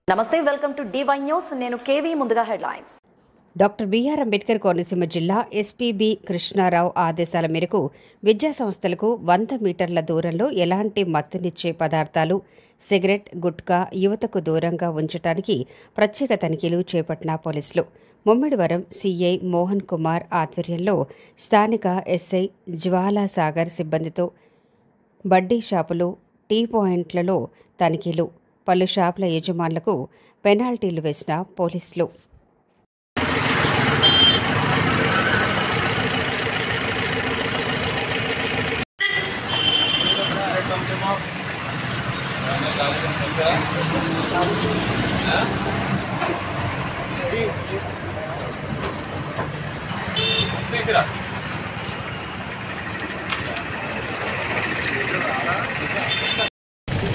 నమస్తే, welcome to DY news. నేను KV. ముందుగా headlines. Doctor BR Ambedkar Konaseema జిల్లా ఎస్పీబీ కృష్ణారావు ఆదేశాల మేరకు విద్యా సంస్థలకు 100 మీటర్ల దూరంలో ఎలాంటి మత్తునిచ్చే పదార్థాలు, సిగరెట్, గుట్కా యువతకు దూరంగా ఉంచడానికి ప్రత్యేక తనిఖీలు చేపట్టిన పోలీసులు ముమ్మిడివరం సీఐ మోహన్ కుమార్ ఆధ్వర్యంలో స్థానిక ఎస్ఐ జ్వాలాసాగర్ సిబ్బందితో బడ్డీ షాపులు, టీ పాయింట్లలో తనిఖీలు, పలు షాపుల యజమానులకు పెనాల్టీలు వేసిన పోలీసులు.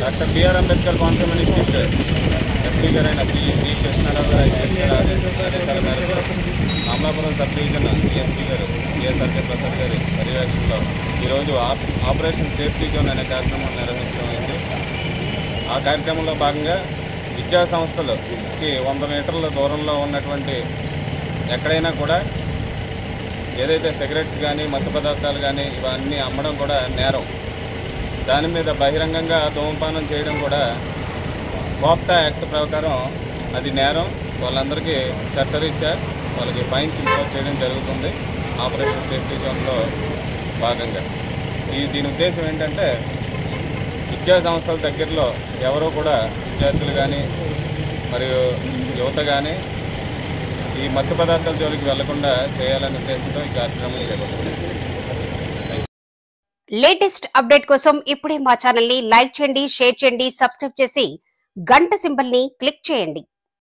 Doctor BR Ambedkar Konaseema district SP గారైన శ్రీ కృష్ణారావు గారు ఆదేశాల మేరకు అమలాపురం సబ్ డివిజన్ ఎస్పీ గారు సత్య ప్రసాద్ గారి పర్యవేక్షణలో ఈరోజు ఆపరేషన్ సేఫ్టీ జోన్ అనే కార్యక్రమం నిర్వహించడం అయింది. ఆ కార్యక్రమంలో భాగంగా విద్యా సంస్థలకి 100 మీటర్ల దూరంలో ఉన్నటువంటి ఎక్కడైనా కూడా ఏదైతే సిగరెట్స్ కానీ మత్తు పదార్థాలు కానీ ఇవన్నీ అమ్మడం కూడా నేరం. దాని మీద బహిరంగంగా ధూమపానం చేయడం కూడా కోప్టా యాక్ట్ ప్రకారం అది నేరం. వాళ్ళందరికీ చట్టరీత్యా వాళ్ళకి ఫైన్స్ ఇంపోజ్ చేయడం జరుగుతుంది ఆపరేషన్ సేఫ్టీ జోన్లో భాగంగా. దీని ఉద్దేశం ఏంటంటే విద్యా సంస్థల దగ్గరలో ఎవరో కూడా విద్యార్థులు కానీ మరియు యువత కానీ ఈ మత్తు పదార్థాల జోలికి వెళ్లకుండా చేయాలనే ఉద్దేశంతో ఈ కార్యక్రమం చేపట్టింది. లేటెస్ట్ అప్డేట్ కోసం ఇప్పుడే మా ఛానల్ ని లైక్ చేయండి, షేర్ చేయండి, సబ్స్క్రైబ్ చేసి గంట సింబల్ ని క్లిక్ చేయండి.